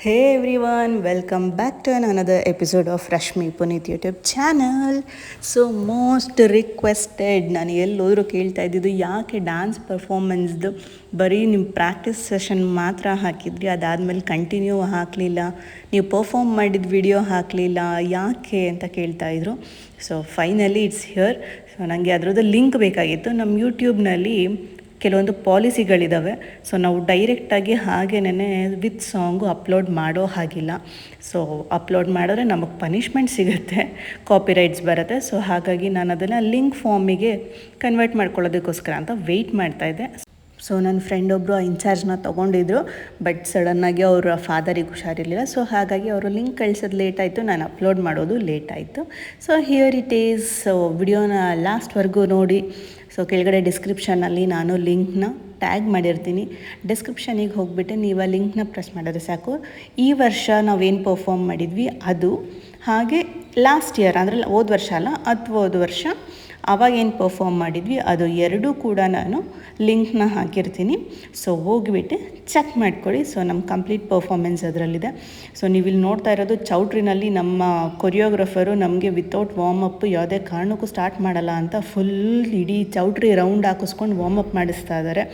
Hey everyone, welcome back to another episode of Rashmi Puneet YouTube channel. So most requested, ನಾನು ಎಲ್ಲೋದ್ರು ಕೇಳ್ತಾ ಇದ್ದಿದ್ದು ಯಾಕೆ dance ಪರ್ಫಾರ್ಮೆನ್ಸ್ದು ಬರೀ ನಿಮ್ಮ ಪ್ರಾಕ್ಟೀಸ್ ಸೆಷನ್ ಮಾತ್ರ ಹಾಕಿದ್ರಿ, ಅದಾದಮೇಲೆ ಕಂಟಿನ್ಯೂ ಹಾಕಲಿಲ್ಲ, ನೀವು ಪರ್ಫಾರ್ಮ್ ಮಾಡಿದ ವಿಡಿಯೋ ಹಾಕಲಿಲ್ಲ ಯಾಕೆ ಅಂತ ಕೇಳ್ತಾಯಿದ್ರು. So finally it's here. So ನನಗೆ ಅದರದ್ದು ಲಿಂಕ್ ಬೇಕಾಗಿತ್ತು. ನಮ್ಮ ಯೂಟ್ಯೂಬ್ನಲ್ಲಿ ಕೆಲವೊಂದು ಪಾಲಿಸಿಗಳಿದ್ದಾವೆ. ಸೊ ನಾವು ಡೈರೆಕ್ಟಾಗಿ ಹಾಗೇನೇ ವಿತ್ ಸಾಂಗು ಅಪ್ಲೋಡ್ ಮಾಡೋ ಹಾಗಿಲ್ಲ. ಸೊ ಅಪ್ಲೋಡ್ ಮಾಡಿದ್ರೆ ನಮಗೆ ಪನಿಷ್ಮೆಂಟ್ ಸಿಗುತ್ತೆ, ಕಾಪಿರೈಟ್ಸ್ ಬರುತ್ತೆ. ಸೊ ಹಾಗಾಗಿ ನಾನು ಅದನ್ನು ಲಿಂಕ್ ಫಾರ್ಮಿಗೆ ಕನ್ವರ್ಟ್ ಮಾಡ್ಕೊಳ್ಳೋದಕ್ಕೋಸ್ಕರ ಅಂತ ವೆಯ್ಟ್ ಮಾಡ್ತಾಯಿದ್ದೆ. ಸೊ ನನ್ನ ಫ್ರೆಂಡ್ ಒಬ್ಬರು ಆ ಇನ್ಚಾರ್ಜ್ನ ತೊಗೊಂಡಿದ್ರು, ಬಟ್ ಸಡನ್ನಾಗಿ ಅವರ ಫಾದರಿಗೆ ಹುಷಾರಿರಲಿಲ್ಲ. ಸೊ ಹಾಗಾಗಿ ಅವರು ಲಿಂಕ್ ಕಳಿಸೋದು ಲೇಟ್ ಆಯಿತು, ನಾನು ಅಪ್ಲೋಡ್ ಮಾಡೋದು ಲೇಟ್ ಆಯಿತು. So here it is. So ವಿಡಿಯೋನ ಲಾಸ್ಟ್ವರೆಗೂ ನೋಡಿ. ಸೊ ಕೆಳಗಡೆ ಡಿಸ್ಕ್ರಿಪ್ಷನಲ್ಲಿ ನಾನು ಲಿಂಕ್ನ ಟ್ಯಾಗ್ ಮಾಡಿರ್ತೀನಿ. ಡಿಸ್ಕ್ರಿಪ್ಷನಿಗೆ ಹೋಗಿಬಿಟ್ಟು ನೀವು ಆ ಲಿಂಕ್ನ ಪ್ರೆಸ್ ಮಾಡಿದ್ರೆ ಸಾಕು. ಈ ವರ್ಷ ನಾವೇನು ಪರ್ಫಾರ್ಮ್ ಮಾಡಿದ್ವಿ ಅದು, ಹಾಗೆ ಲಾಸ್ಟ್ ಇಯರ್ ಅಂದರೆ ಹೋದ ವರ್ಷ ಅಲ್ಲ, ಹೋದ ವರ್ಷ ಆವಾಗೇನು ಪರ್ಫಾರ್ಮ್ ಮಾಡಿದ್ವಿ ಅದು ಎರಡೂ ಕೂಡ ನಾನು ಲಿಂಕ್ನ ಹಾಕಿರ್ತೀನಿ. ಸೊ ಹೋಗಿಬಿಟ್ಟು ಚೆಕ್ ಮಾಡ್ಕೊಳ್ಳಿ. ಸೊ ನಮ್ಮ ಕಂಪ್ಲೀಟ್ ಪರ್ಫಾರ್ಮೆನ್ಸ್ ಅದರಲ್ಲಿದೆ. ಸೊ ನೀವು ಇಲ್ಲಿ ನೋಡ್ತಾ ಇರೋದು ಚೌಟ್ರಿನಲ್ಲಿ ನಮ್ಮ ಕೊರಿಯೋಗ್ರಫರು ನಮಗೆ ವಿತೌಟ್ ವಾರ್ಮಪ್ ಯಾವುದೇ ಕಾರಣಕ್ಕೂ ಸ್ಟಾರ್ಟ್ ಮಾಡಲ್ಲ ಅಂತ ಫುಲ್ ಇಡೀ ಚೌಟ್ರಿ ರೌಂಡ್ ಹಾಕಿಸ್ಕೊಂಡು ವಾರ್ಮಪ್ ಮಾಡಿಸ್ತಾ ಇದ್ದಾರೆ.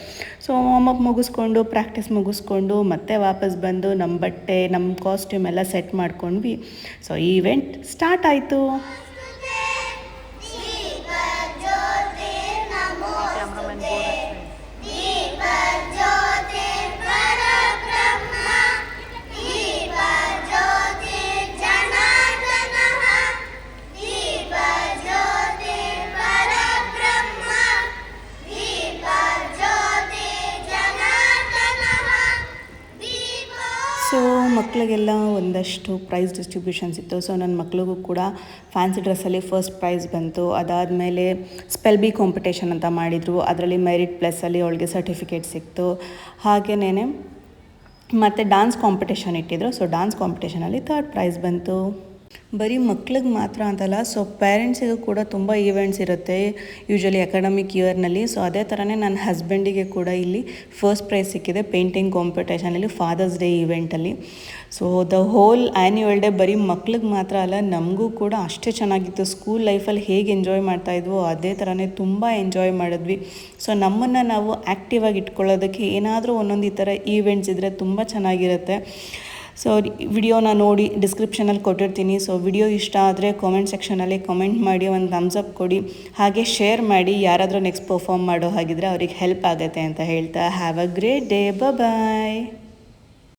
ಸೊ ವಾರ್ಮಪ್ ಮುಗಿಸ್ಕೊಂಡು ಪ್ರಾಕ್ಟೀಸ್ ಮುಗಿಸ್ಕೊಂಡು ಮತ್ತೆ ವಾಪಸ್ ಬಂದು ನಮ್ಮ ಬಟ್ಟೆ ನಮ್ಮ ಕಾಸ್ಟ್ಯೂಮ್ ಎಲ್ಲ ಸೆಟ್ ಮಾಡ್ಕೊಂಡ್ವಿ. ಸೊ ಈವೆಂಟ್ ಸ್ಟಾರ್ಟ್ ಆಯಿತು. ಸೊ ಮಕ್ಕಳಿಗೆಲ್ಲ ಒಂದಷ್ಟು ಪ್ರೈಸ್ ಡಿಸ್ಟ್ರಿಬ್ಯೂಷನ್ಸ್ ಇತ್ತು. ಸೊ ನನ್ನ ಮಕ್ಳಿಗೂ ಕೂಡ ಫ್ಯಾನ್ಸಿ ಡ್ರೆಸ್ಸಲ್ಲಿ ಫಸ್ಟ್ ಪ್ರೈಸ್ ಬಂತು. ಅದಾದಮೇಲೆ ಸ್ಪೆಲ್ ಬಿ ಕಾಂಪಿಟೇಷನ್ ಅಂತ ಮಾಡಿದರು, ಅದರಲ್ಲಿ ಮೆರಿಟ್ ಪ್ಲಸ್ಸಲ್ಲಿ ಅವಳಿಗೆ ಸರ್ಟಿಫಿಕೇಟ್ ಸಿಕ್ತು. ಹಾಗೆಯೇ ಮತ್ತು ಡ್ಯಾನ್ಸ್ ಕಾಂಪಿಟೇಷನ್ ಇಟ್ಟಿದ್ರು. ಸೊ ಡ್ಯಾನ್ಸ್ ಕಾಂಪಿಟೇಷನಲ್ಲಿ 3rd ಪ್ರೈಸ್ ಬಂತು. ಬರೀ ಮಕ್ಳಿಗೆ ಮಾತ್ರ ಅಂತಲ್ಲ, ಸೊ ಪೇರೆಂಟ್ಸಿಗೂ ಕೂಡ ತುಂಬ ಈವೆಂಟ್ಸ್ ಇರುತ್ತೆ ಯೂಶ್ವಲಿ ಅಕಾಡೆಮಿಕ್ ಇಯರ್ನಲ್ಲಿ. ಸೊ ಅದೇ ಥರನೇ ನನ್ನ ಹಸ್ಬೆಂಡಿಗೆ ಕೂಡ ಇಲ್ಲಿ ಫಸ್ಟ್ ಪ್ರೈಸ್ ಸಿಕ್ಕಿದೆ ಪೇಂಟಿಂಗ್ ಕಾಂಪಿಟೇಷನಲ್ಲಿ ಫಾದರ್ಸ್ ಡೇ ಈವೆಂಟಲ್ಲಿ. So the whole annual day ಬರೀ ಮಕ್ಳಿಗೆ ಮಾತ್ರ ಅಲ್ಲ, ನಮಗೂ ಕೂಡ ಅಷ್ಟೇ ಚೆನ್ನಾಗಿತ್ತು. ಸ್ಕೂಲ್ ಲೈಫಲ್ಲಿ ಹೇಗೆ ಎಂಜಾಯ್ ಮಾಡ್ತಾಯಿದ್ವೋ ಅದೇ ಥರನೇ ತುಂಬ ಎಂಜಾಯ್ ಮಾಡಿದ್ವಿ. ಸೊ ನಮ್ಮನ್ನು ನಾವು ಆ್ಯಕ್ಟಿವಾಗಿ ಇಟ್ಕೊಳ್ಳೋದಕ್ಕೆ ಏನಾದರೂ ಒಂದೊಂದು ಈ ಥರ ಈವೆಂಟ್ಸ್ ಇದ್ದರೆ ತುಂಬ ಚೆನ್ನಾಗಿರುತ್ತೆ. ಸೊ ವಿಡಿಯೋನ ನೋಡಿ ಡಿಸ್ಕ್ರಿಪ್ಷನಲ್ಲಿ ಕೊಟ್ಟಿರ್ತೀನಿ. ಸೊ ವಿಡಿಯೋ ಇಷ್ಟ ಆದರೆ ಕಾಮೆಂಟ್ ಸೆಕ್ಷನಲ್ಲಿ ಕಾಮೆಂಟ್ ಮಾಡಿ ಒಂದು ಥಮ್ಸ್ ಅಪ್ ಕೊಡಿ. ಹಾಗೆ ಶೇರ್ ಮಾಡಿ, ಯಾರಾದರೂ ನೆಕ್ಸ್ಟ್ ಪರ್ಫಾರ್ಮ್ ಮಾಡೋ ಹಾಗಿದ್ರೆ ಅವ್ರಿಗೆ ಹೆಲ್ಪ್ ಆಗುತ್ತೆ ಅಂತ ಹೇಳ್ತಾ have a great day. Bye.